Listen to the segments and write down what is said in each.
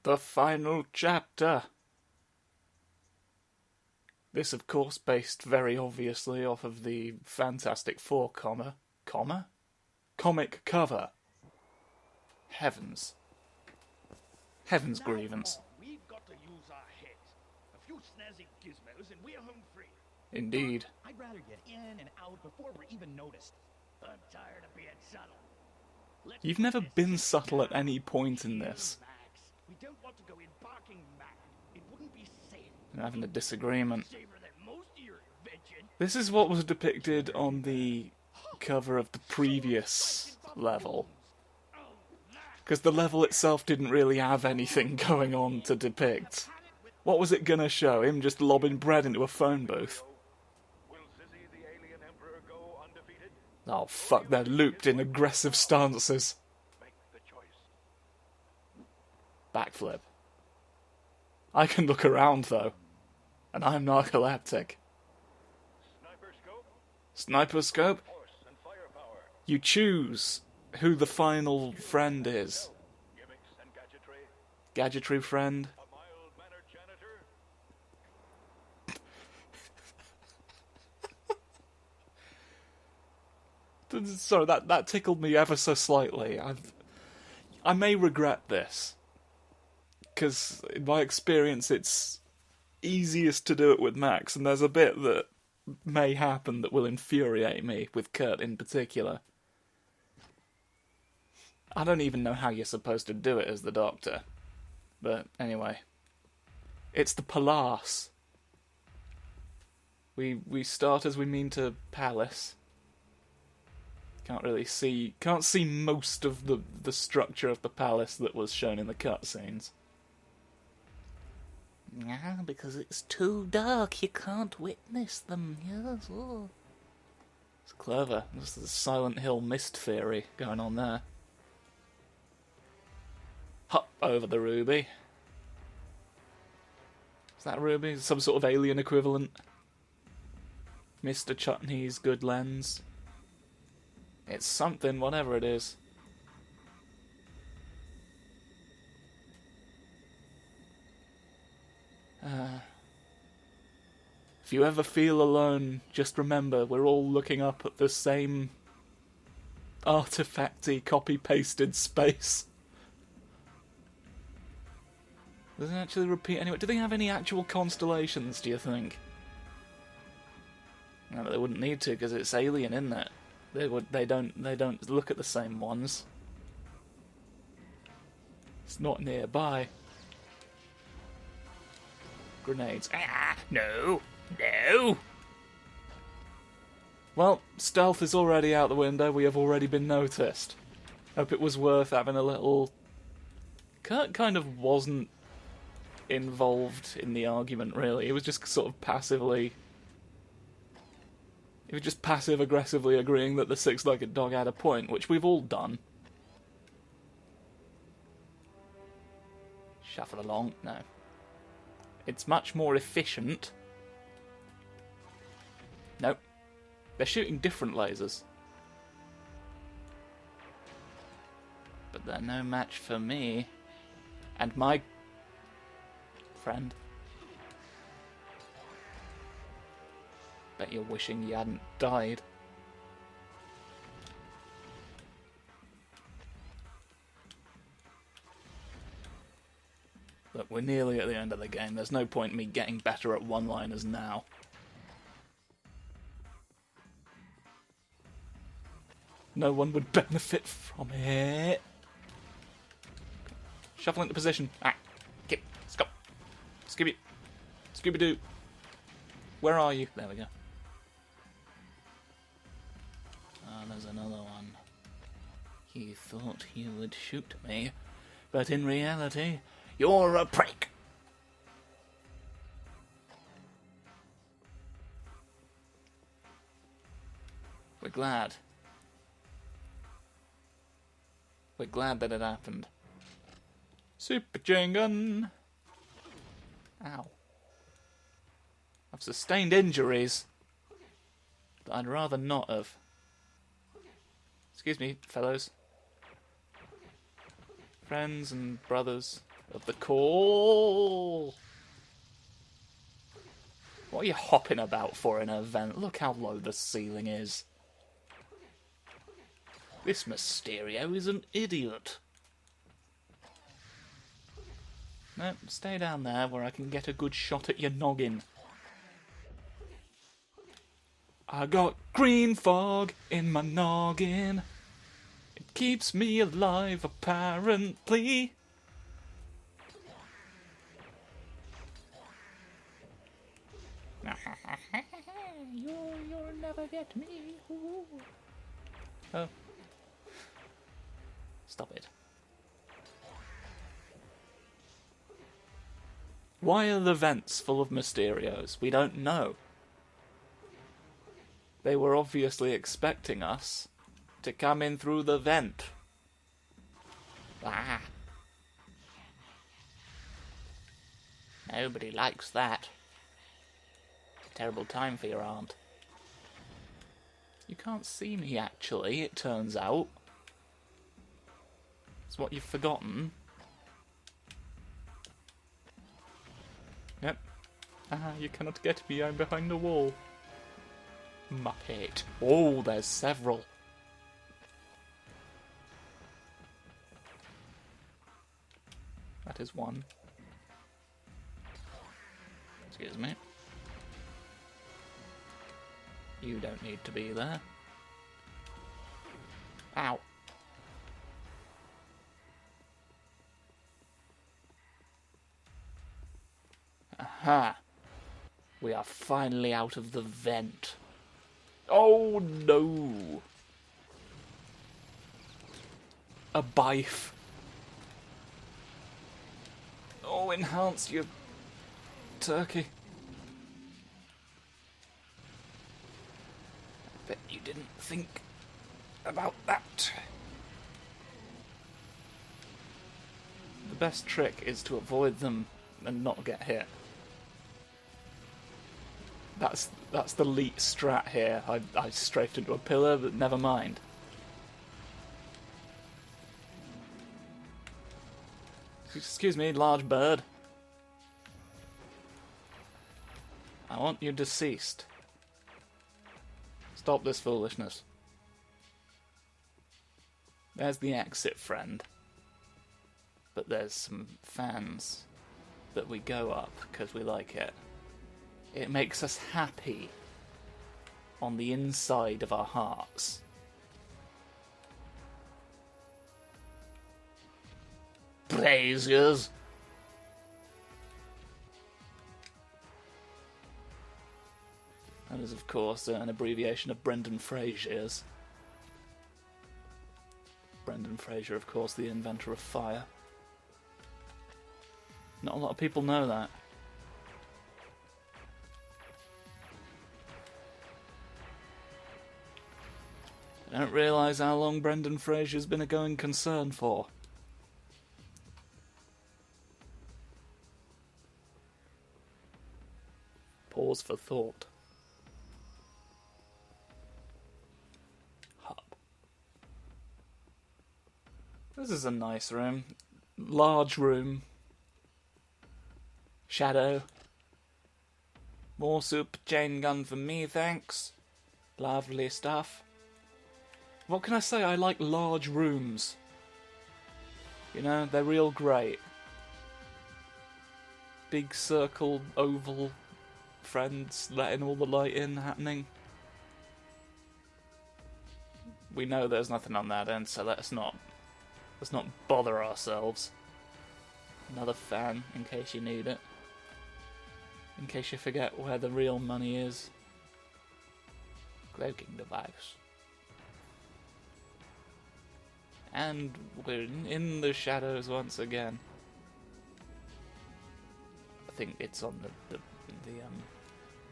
The final chapter. This, of course, based very obviously off of the Fantastic Four comic cover. Heavens grievance. We've got to use our heads. A few snazzy gizmos and we're home free. Indeed. I'd rather get in and out before we're even noticed. I'm tired of being subtle. You've never been subtle at any point in this. Max. We don't want to go in barking mad. It wouldn't be safe. I'm having a disagreement. Safer than most of your invention. This is what was depicted on the cover of the previous level. Because the level itself didn't really have anything going on to depict. What was it gonna show? Him just lobbing bread into a phone booth? Oh fuck, they're looped in aggressive stances. Backflip. I can look around though. And I'm narcoleptic. Sniper scope? You choose who the final friend is. Gadgetry friend? Sorry, that tickled me ever so slightly. I may regret this. Because in my experience it's easiest to do it with Max, and there's a bit that may happen that will infuriate me, with Kurt in particular. I don't even know how you're supposed to do it as the Doctor. But anyway. It's the Palace. We start as we mean to Palace. Can't see most of the structure of the palace that was shown in the cutscenes. Yeah, because it's too dark, you can't witness them. Yes, oh. It's clever. There's the Silent Hill mist theory going on there. Hop over the ruby. Is that a ruby? Some sort of alien equivalent? Mr. Chutney's good lens. It's something, whatever it is. If you ever feel alone, just remember we're all looking up at the same artifacty, copy-pasted space. Does it actually repeat anyway? Do they have any actual constellations, do you think? No, but they wouldn't need to, because it's alien, isn't it? They don't look at the same ones. It's not nearby. Grenades. Ah, no! No! Well, stealth is already out the window. We have already been noticed. Hope it was worth having a little... Kurt kind of wasn't involved in the argument, really. He was just sort of passively... He was just passive-aggressively agreeing that the six-legged dog had a point, which we've all done. Shuffle along. No. It's much more efficient. Nope. They're shooting different lasers. But they're no match for me. And my... friend. Bet you're wishing you hadn't died. Look, we're nearly at the end of the game. There's no point in me getting better at one-liners now. No one would benefit from it. Shuffle into position. Ah, get, stop. Scooby-Doo. Where are you? There we go. Ah, there's another one. He thought he would shoot me, but in reality, you're a prick. We're glad. We're glad that it happened. Super chain gun. Ow. I've sustained injuries that I'd rather not have. Excuse me, fellows. Friends and brothers. of the call. What are you hopping about for in a vent? Look how low the ceiling is. This Mysterio is an idiot. No, stay down there where I can get a good shot at your noggin. I got green fog in my noggin. It keeps me alive, apparently. You'll never get me. Ooh. Oh. Stop it. Why are the vents full of Mysterios? We don't know. They were obviously expecting us to come in through the vent. Ah. Nobody likes that. Terrible time for your aunt. You can't see me, actually, it turns out. It's what you've forgotten. Yep. Ah, you cannot get me, I'm behind the wall. Muppet. Oh, there's several. That is one. Excuse me. You don't need to be there. Ow. Aha. We are finally out of the vent. Oh no. A bife. Oh, enhance your turkey. Bet you didn't think about that. The best trick is to avoid them and not get hit. That's the elite strat here. I strafed into a pillar, but never mind. Excuse me, large bird. I want you deceased. Stop this foolishness. There's the exit, friend. But there's some fans that we go up because we like it. It makes us happy on the inside of our hearts. Braziers! That is, of course, an abbreviation of Brendan Fraser's. Brendan Fraser, of course, the inventor of fire. Not a lot of people know that. I don't realise how long Brendan Fraser's been a going concern for. Pause for thought. Hub. This is a nice room. Large room. Shadow. More super chain gun for me, thanks. Lovely stuff. What can I say? I like large rooms. You know, they're real great. Big circle, oval, friends letting all the light in happening. We know there's nothing on that end, so let's not bother ourselves. Another fan, in case you need it. In case you forget where the real money is. Cloaking device. And we're in the shadows once again. I think it's on the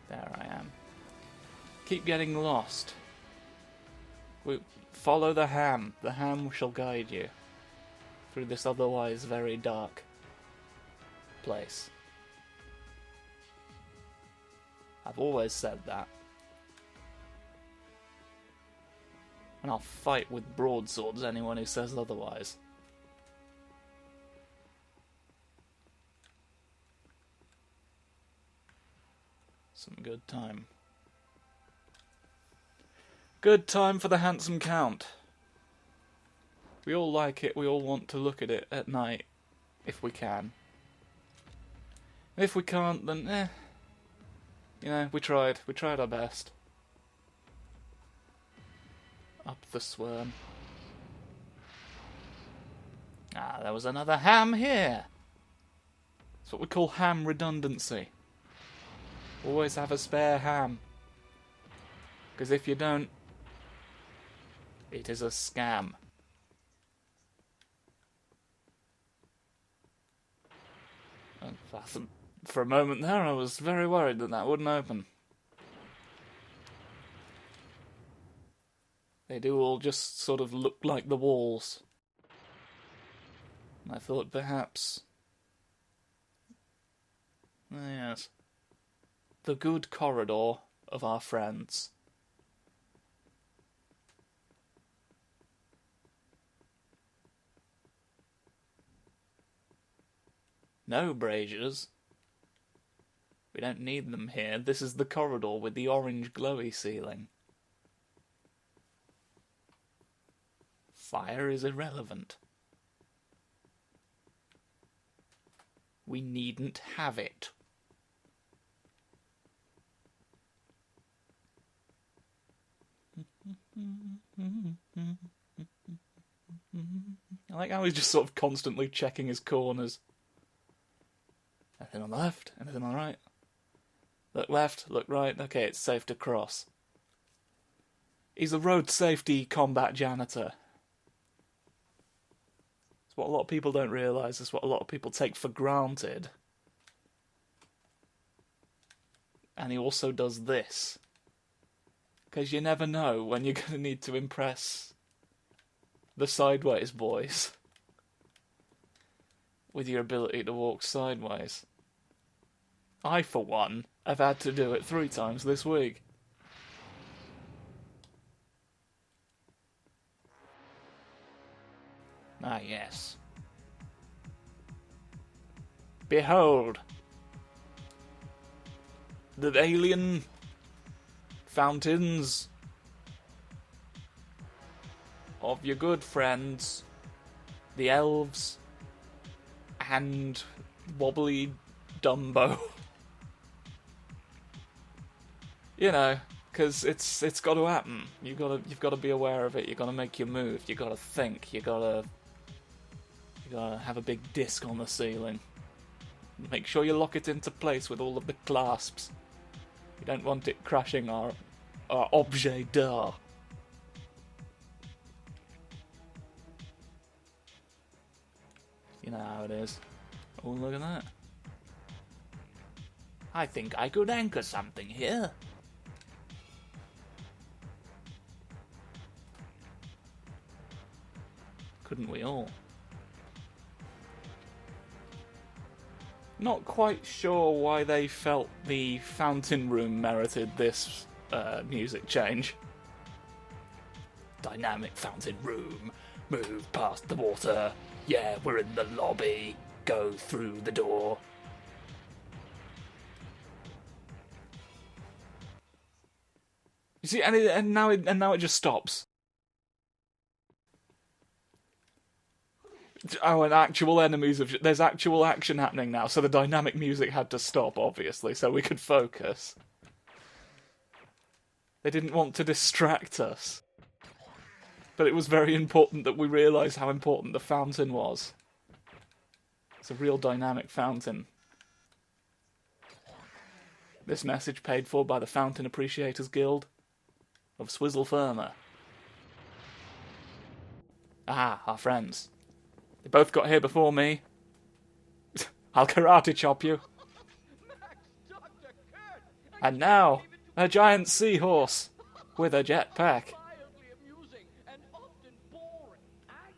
there I am. Keep getting lost. Follow the ham. The ham shall guide you through this otherwise very dark place. I've always said that. And I'll fight with broadswords anyone who says otherwise. Some good time. Good time for the handsome count. We all like it, we all want to look at it at night, if we can. If we can't, then you know, we tried our best. Up the Swirm. Ah, there was another ham here. That's what we call ham redundancy. Always have a spare ham. Because if you don't, it is a scam. And for a moment there, I was very worried that that wouldn't open. They do all just sort of look like the walls. I thought perhaps... yes. The good corridor of our friends. No braziers. We don't need them here. This is the corridor with the orange glowy ceiling. Fire is irrelevant. We needn't have it. I like how he's just sort of constantly checking his corners. Anything on the left? Anything on the right? Look left, look right. Okay, it's safe to cross. He's a road safety combat janitor. It's what a lot of people don't realise. It's what a lot of people take for granted. And he also does this. Because you never know when you're going to need to impress the sideways boys with your ability to walk sideways. I, for one, have had to do it 3 times this week. Ah, yes. Behold! The alien fountains of your good friends, the elves, and wobbly Dumbo. You know, because it's got to happen. You've got to be aware of it. You've got to make your move. You've got to think. You gotta have a big disc on the ceiling. Make sure you lock it into place with all of the clasps. You don't want it crashing our objet d'art. You know how it is. Oh, look at that. I think I could anchor something here. Couldn't we all? Not quite sure why they felt the fountain room merited this music change. Dynamic fountain room. Move past the water. Yeah, we're in the lobby. Go through the door. You see, and now it just stops. Oh, and actual enemies there's actual action happening now, so the dynamic music had to stop, obviously, so we could focus. They didn't want to distract us. But it was very important that we realise how important the fountain was. It's a real dynamic fountain. This message paid for by the Fountain Appreciators Guild of Swizzle Firma. Ah, our friends. They both got here before me. I'll karate chop you. And now, a giant seahorse with a jetpack. Are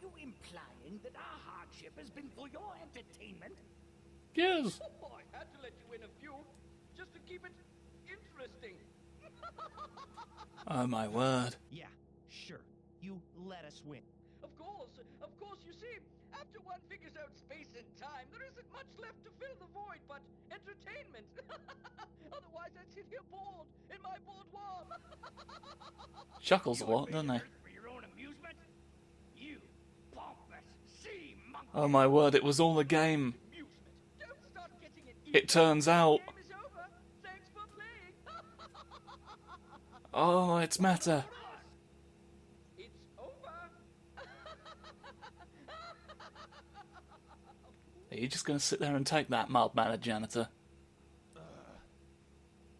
you implying that our hardship has been for your entertainment? Yes. Oh, I had to let you in a few, just to keep it interesting. Oh my word. Yeah, sure. You let us win. Of course, you see, after one figures out space and time, there isn't much left to fill the void but entertainment. Otherwise, I sit here bored in my board warm. Chuckles a lot, doesn't he? For your own amusement? You pompous sea monkey. Oh my word, it was all a game. Amusement. Don't start getting it. It turns out. Game is over. Thanks for playing. Oh, it's meta. It's over. Are you just going to sit there and take that, mild-mannered janitor?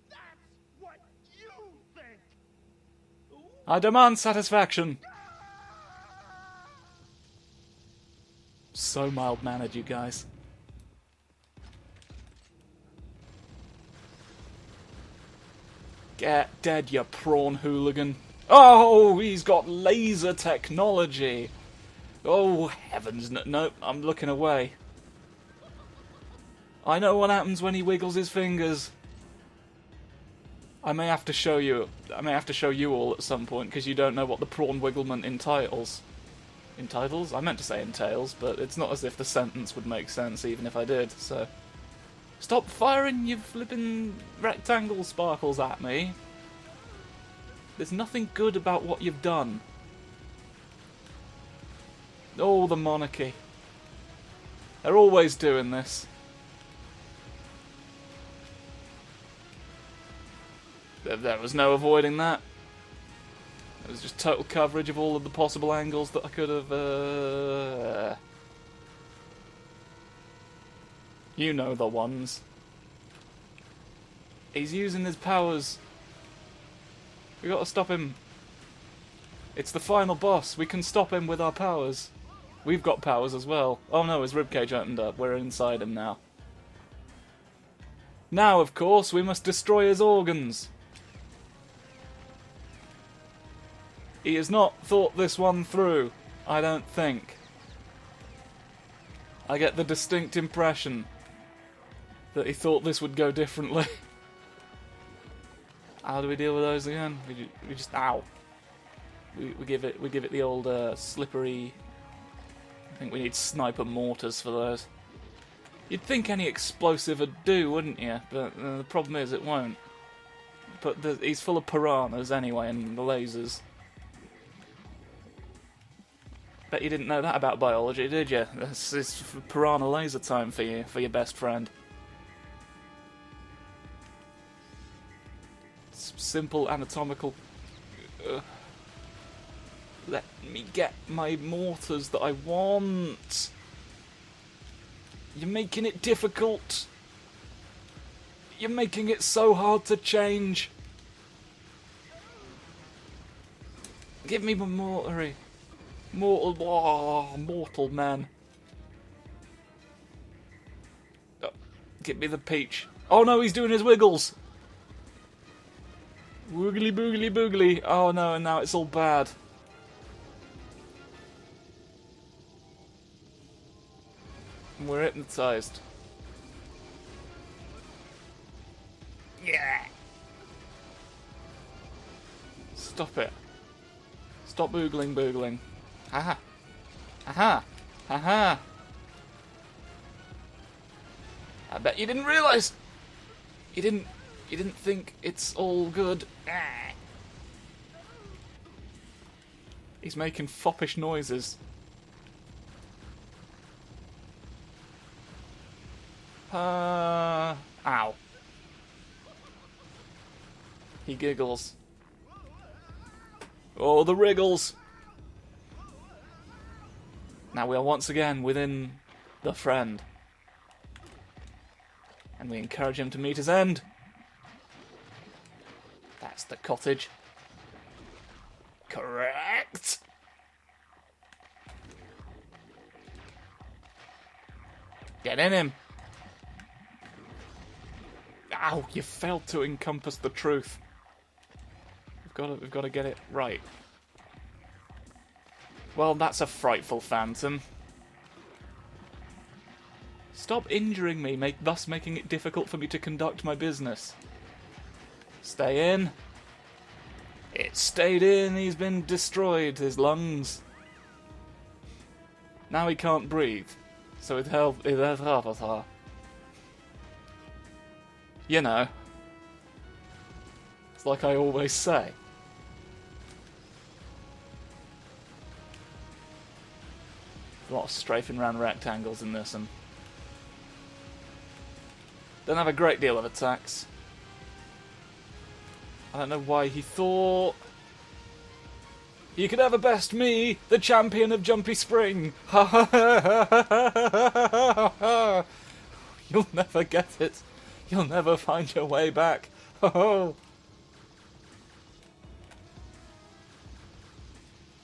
That's what you think. I demand satisfaction. So mild-mannered, you guys. Get dead, you prawn hooligan. Oh, he's got laser technology. Oh, heavens, no, I'm looking away. I know what happens when he wiggles his fingers. I may have to show you all at some point, because you don't know what the prawn wigglement entitles. Entitles? I meant to say entails, but it's not as if the sentence would make sense even if I did, so... Stop firing your flippin' rectangle sparkles at me. There's nothing good about what you've done. Oh, the monarchy. They're always doing this. There was no avoiding that. It was just total coverage of all of the possible angles that I could have... You know the ones. He's using his powers. We gotta stop him. It's the final boss. We can stop him with our powers. We've got powers as well. Oh no, his ribcage opened up. We're inside him now. Now, of course, we must destroy his organs. He has not thought this one through, I don't think. I get the distinct impression that he thought this would go differently. How do we deal with those again? We just ow. We give it the old slippery. I think we need sniper mortars for those. You'd think any explosive would do, wouldn't you? But the problem is it won't. But he's full of piranhas anyway, and the lasers. Bet you didn't know that about biology, did you? This is piranha laser time for you, for your best friend. Simple anatomical... Let me get my mortars that I want. You're making it difficult. You're making it so hard to change. Give me my mortar. Mortal man. Oh, give me the peach. Oh no, he's doing his wiggles. Woogly boogly boogly. Oh no, and now it's all bad. We're hypnotized. Yeah. Stop it. Stop boogling boogling. Haha. Haha. Haha. I bet you didn't realise. You didn't think it's all good. He's making foppish noises. Ow. He giggles. Oh, the wriggles. Now we are once again within the friend. And we encourage him to meet his end. That's the cottage. Correct. Get in him. Ow, you failed to encompass the truth. We've got to get it right. Well, that's a frightful phantom. Stop injuring me, thus making it difficult for me to conduct my business. Stay in. It stayed in, he's been destroyed, his lungs. Now he can't breathe. So it helped. You know. like I always say. A lot of strafing around rectangles in this, and don't have a great deal of attacks. I don't know why he thought he could ever best me, the champion of Jumpy Spring. Ha ha ha ha. You'll never get it. You'll never find your way back. Ho ho.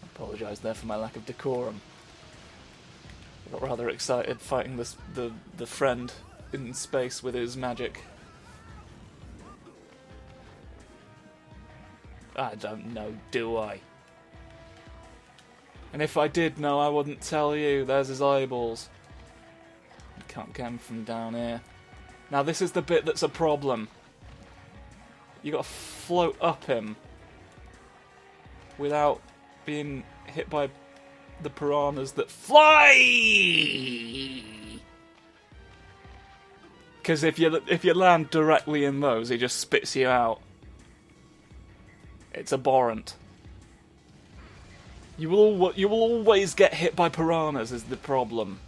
I apologise there for my lack of decorum. I got rather excited fighting the friend in space with his magic. I don't know, do I? And if I did know, I wouldn't tell you. There's his eyeballs. You can't get him from down here. Now this is the bit that's a problem. You gotta float up him without being hit by the piranhas that fly. Because if you land directly in those, he just spits you out. It's abhorrent. You will always get hit by piranhas is the problem.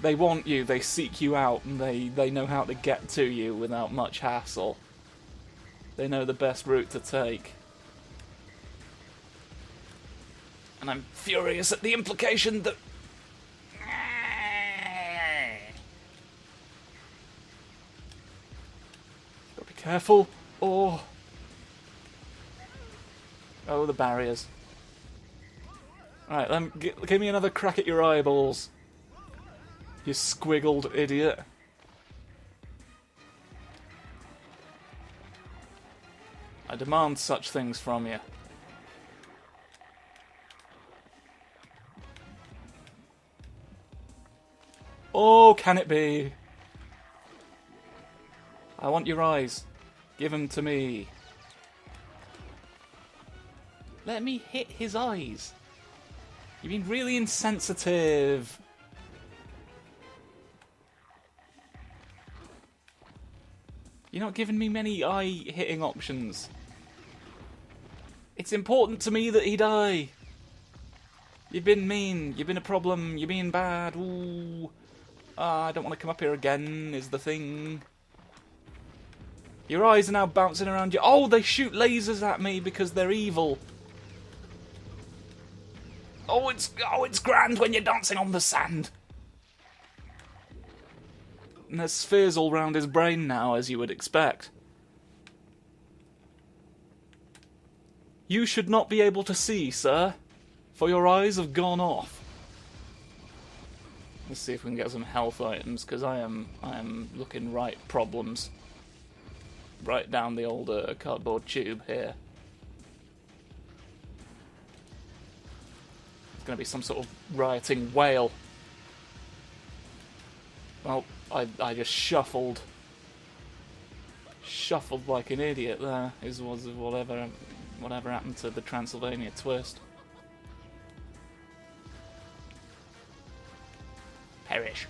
They want you, they seek you out, and they know how to get to you without much hassle. They know the best route to take. And I'm furious at the implication that... Gotta be careful. Oh, the barriers. Alright, give me another crack at your eyeballs. You squiggled idiot. I demand such things from you. Oh, can it be? I want your eyes. Give them to me. Let me hit his eyes. You've been really insensitive. You're not giving me many eye-hitting options. It's important to me that he die. You've been mean. You've been a problem. You're being bad. Ooh. I don't want to come up here again, is the thing. Your eyes are now bouncing around you. Oh, they shoot lasers at me because they're evil. Oh, it's grand when you're dancing on the sand. And there's spheres all round his brain now, as you would expect. You should not be able to see, sir, for your eyes have gone off. Let's see if we can get some health items, because I am looking right problems. Right down the old cardboard tube here. It's going to be some sort of rioting whale. Well, I just shuffled like an idiot there. It was whatever happened to the Transylvania twist. Perish.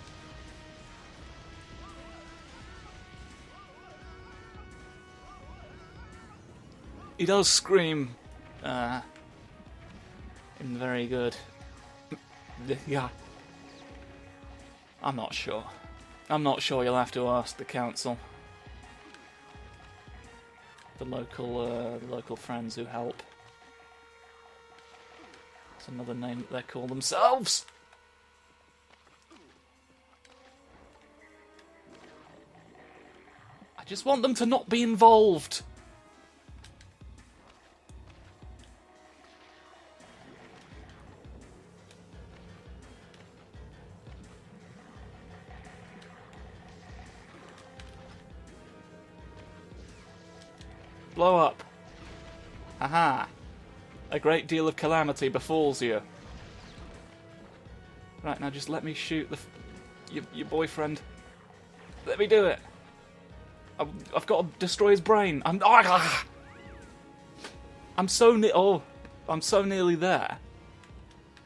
He does scream. Very good. Yeah. I'm not sure. I'm not sure. You'll have to ask the council. The local friends who help. It's another name that they call themselves. I just want them to not be involved. Blow up. Aha. A great deal of calamity befalls you. Right, now just let me shoot your boyfriend. Let me do it. I've got to destroy his brain. I'm so nearly there.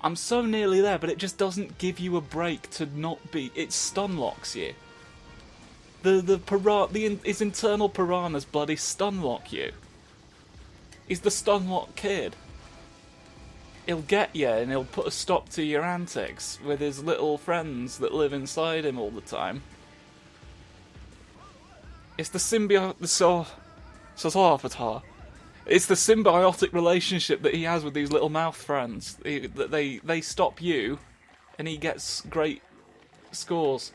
I'm so nearly there, but it just doesn't give you a break to not be. It stun locks you. His internal piranhas bloody stunlock you. He's the stunlock kid. He'll get you and he'll put a stop to your antics with his little friends that live inside him all the time. It's the It's the symbiotic relationship that he has with these little mouth friends. They stop you, and he gets great scores.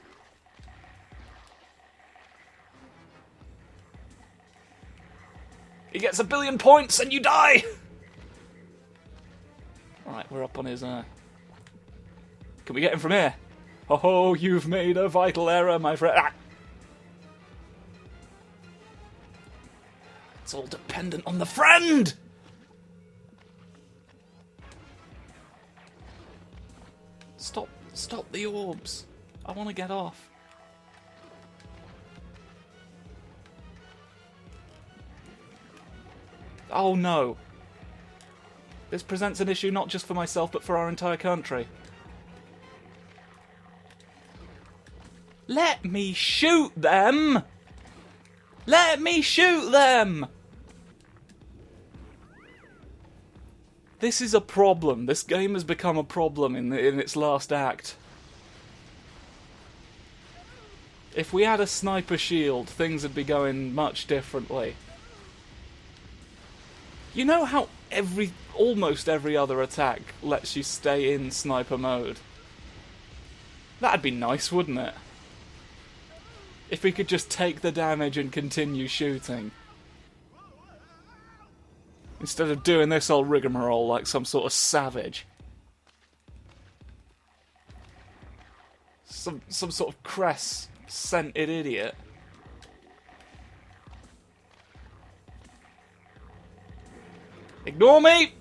He gets 1 billion points, and you die. Right, we're up on his. Can we get him from here? Oh, you've made a vital error, my friend. Ah! It's all dependent on the friend! Stop the orbs. I want to get off. Oh no. This presents an issue not just for myself, but for our entire country. Let me shoot them! Let me shoot them! This is a problem. This game has become a problem in its last act. If we had a sniper shield, things would be going much differently. You know how almost every other attack lets you stay in sniper mode? That'd be nice, wouldn't it? If we could just take the damage and continue shooting. Instead of doing this old rigmarole like some sort of savage. Some sort of cress-scented idiot. Ignore me!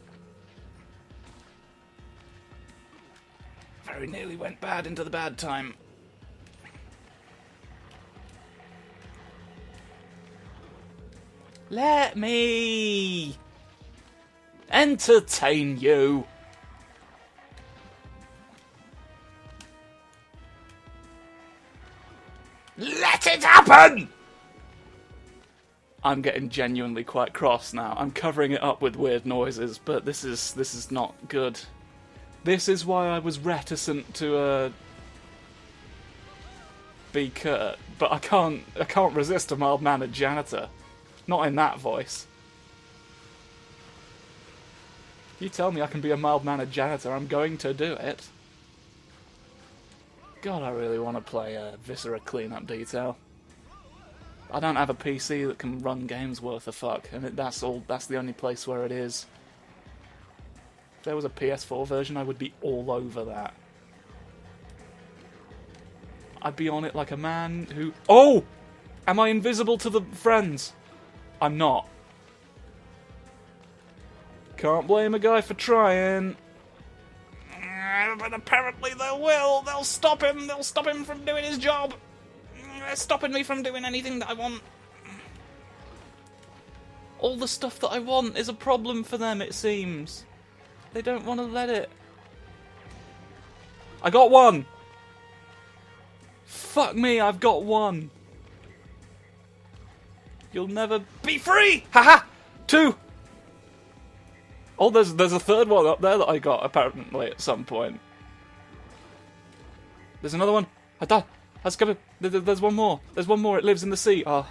Very nearly went bad into the bad time. Let me entertain you. Let it happen! I'm getting genuinely quite cross now. I'm covering it up with weird noises, but this is not good. This is why I was reticent to be curt, but I can't resist a mild-mannered janitor. Not in that voice. If you tell me I can be a mild-mannered janitor, I'm going to do it. God, I really want to play Viscera Cleanup Detail. I don't have a PC that can run games worth a fuck, and that's the only place where it is. If there was a PS4 version, I would be all over that. I'd be on it like a man who... Oh! Am I invisible to the friends? I'm not. Can't blame a guy for trying. But apparently they will. They'll stop him. They'll stop him from doing his job. They're stopping me from doing anything that I want. All the stuff that I want is a problem for them, it seems. They don't want to let it. I got one. Fuck me, I've got one. You'll never be free! Haha! 2! Oh, there's a third one up there that I got, apparently, at some point. There's another one. I died. I discovered. There's one more. There's one more. It lives in the sea. Oh.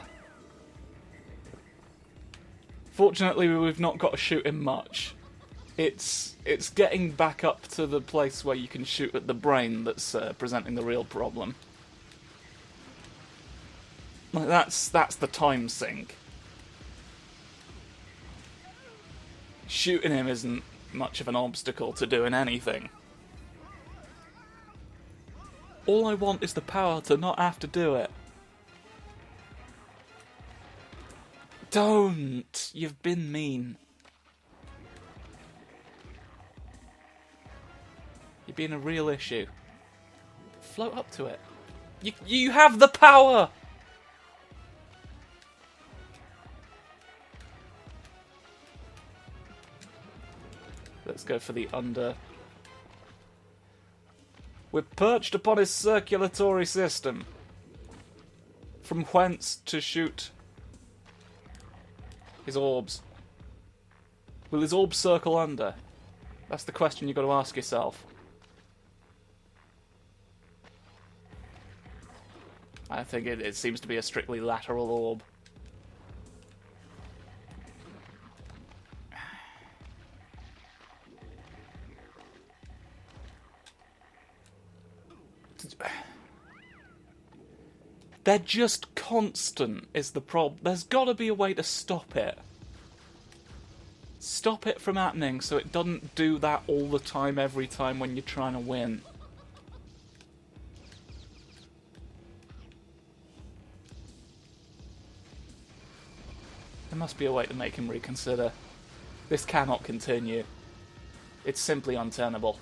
Fortunately, we've not got to shoot him much. It's getting back up to the place where you can shoot at the brain that's presenting the real problem. Like that's the time sink. Shooting him isn't much of an obstacle to doing anything. All I want is the power to not have to do it. Don't! You've been mean. You're being a real issue. Float up to it. You have the power! Let's go for the under. We're perched upon his circulatory system. from whence to shoot his orbs. Will his orbs circle under? That's the question you've got to ask yourself. I think it seems to be a strictly lateral orb. They're just constant, is the problem. There's got to be a way to stop it. Stop it from happening so it doesn't do that all the time, every time when you're trying to win. There must be a way to make him reconsider. This cannot continue. It's simply untenable.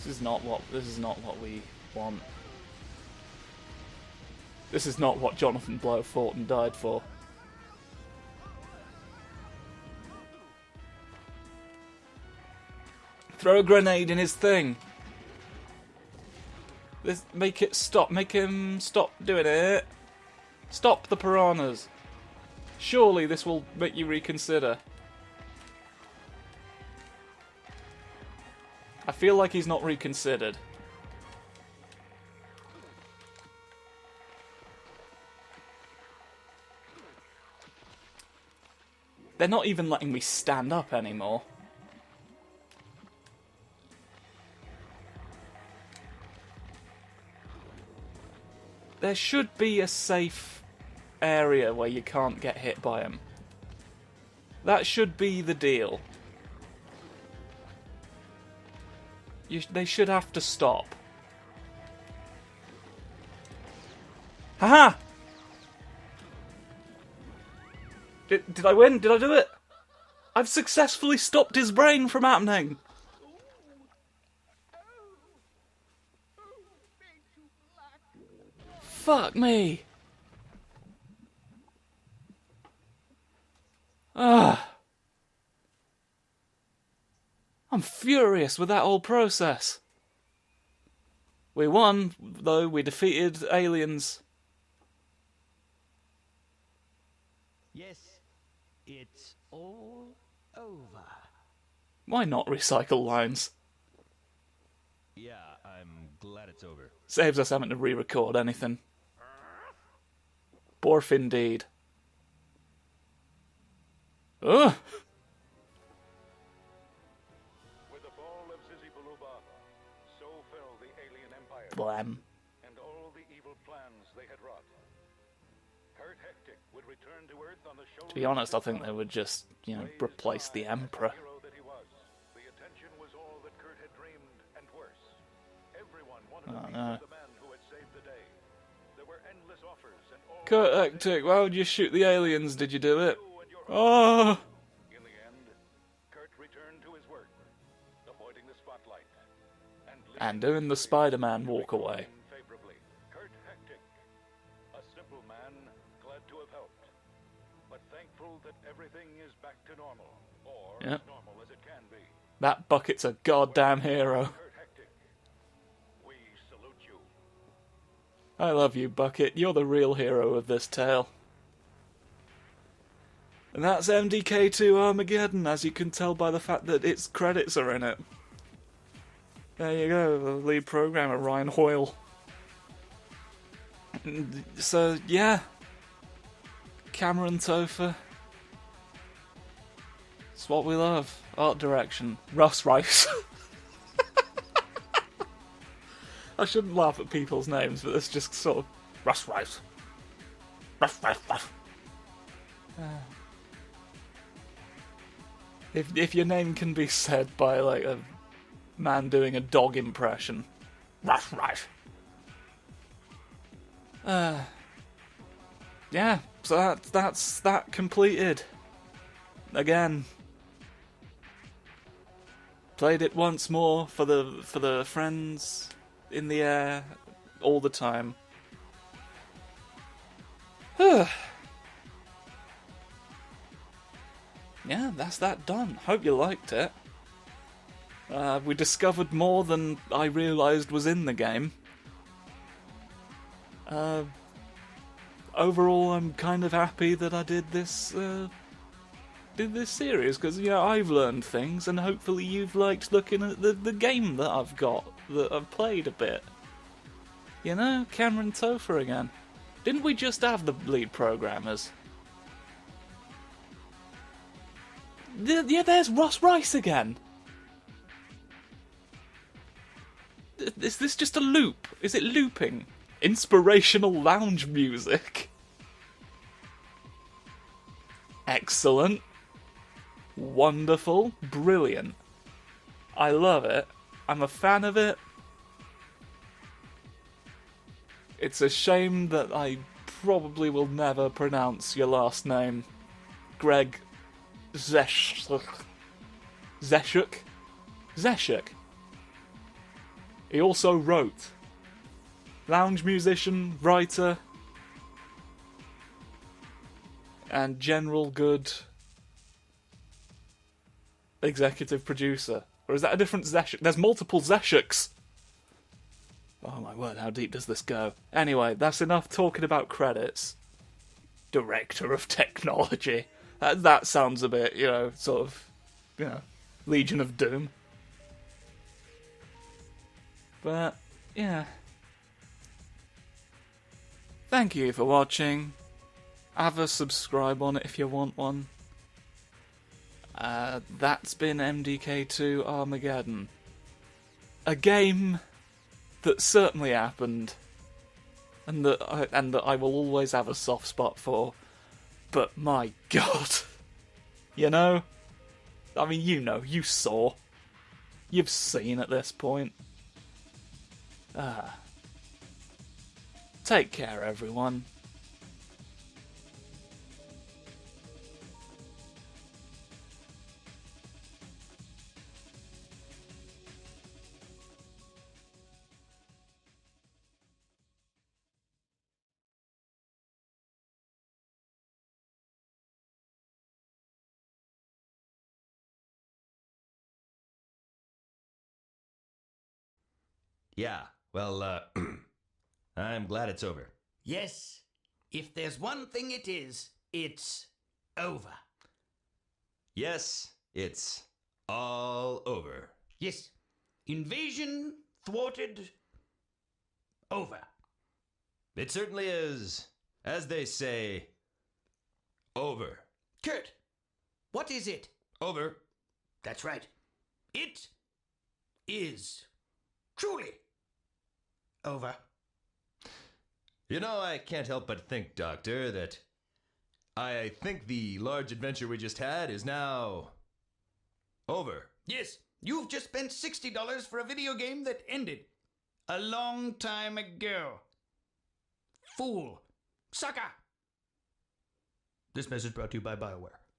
This is not what we want. This is not what Jonathan Blow fought and died for. Throw a grenade in his thing. Make it stop. Make him stop doing it. Stop the piranhas. Surely this will make you reconsider. I feel like he's not reconsidered. They're not even letting me stand up anymore. There should be a safe area where you can't get hit by them. That should be the deal. They should have to stop. Haha! Did I win? Did I do it? I've successfully stopped his brain from happening! Fuck me! Ah! I'm furious with that whole process. We won, though. We defeated aliens. Yes, it's all over. Why not recycle lines? Yeah, I'm glad it's over. Saves us having to re-record anything. Borf indeed. Ugh! Blam. And all the evil plans they had wrought. Kurt Hectic would return to Earth on the To be honest, I think they would just, replace the Emperor. The attention was all that Kurt had dreamed, and worse. Everyone wanted Oh, to no. be the man who had saved the day. There were endless offers, and all Kurt Hectic, why would you shoot the aliens? Did you do it? Oh! in the end, Kurt returned to his work, avoiding the spotlight. And doing the Spider-Man walk away. Favorably. Kurt Hectic, a simple man, glad to have helped, but thankful that everything is back to normal, or Yep. as normal as it can be. That bucket's a goddamn hero. Kurt Hectic, we salute you. I love you, Bucket. You're the real hero of this tale. And that's MDK2 Armageddon, as you can tell by the fact that its credits are in it. There you go, the lead programmer, Ryan Hoyle. So, yeah. Cameron Topher. It's what we love. Art direction. Russ Rice. I shouldn't laugh at people's names, but it's just sort of... Russ Rice. Russ Rice. If your name can be said by, like, a man doing a dog impression. Russ Rice. Yeah, so that's that completed. Again. Played it once more for the friends in the air all the time. Yeah, that's that done. Hope you liked it. We discovered more than I realised was in the game. Overall, I'm kind of happy that I did this series, because, I've learned things, and hopefully you've liked looking at the game that I've got, that I've played a bit. Cameron Topher again. Didn't we just have the lead programmers? Yeah, there's Ross Rice again. Is this just a loop? Is it looping? Inspirational lounge music. Excellent. Wonderful. Brilliant. I love it. I'm a fan of it. It's a shame that I probably will never pronounce your last name. Greg Zeshuk. Zeshuk. He also wrote. Lounge musician, writer, and general good executive producer. Or is that a different Zeshuk? There's multiple Zeshuks! Oh my word, how deep does this go? Anyway, that's enough talking about credits. Director of Technology. That sounds a bit, Legion of Doom. But, yeah. Thank you for watching. Have a subscribe on it if you want one. That's been MDK2 Armageddon. A game that certainly happened, and that I will always have a soft spot for. But my God, you saw, you've seen at this point. Take care, everyone. Yeah, well, I'm glad it's over. Yes, if there's one thing it is, it's over. Yes, it's all over. Yes, invasion thwarted. Over. It certainly is, as they say, over. Kurt, what is it? Over. That's right. It is truly over. I can't help but think, Doctor, that I think the large adventure we just had is now over. Yes, you've just spent $60 for a video game that ended a long time ago. Fool. Sucker. This message brought to you by BioWare.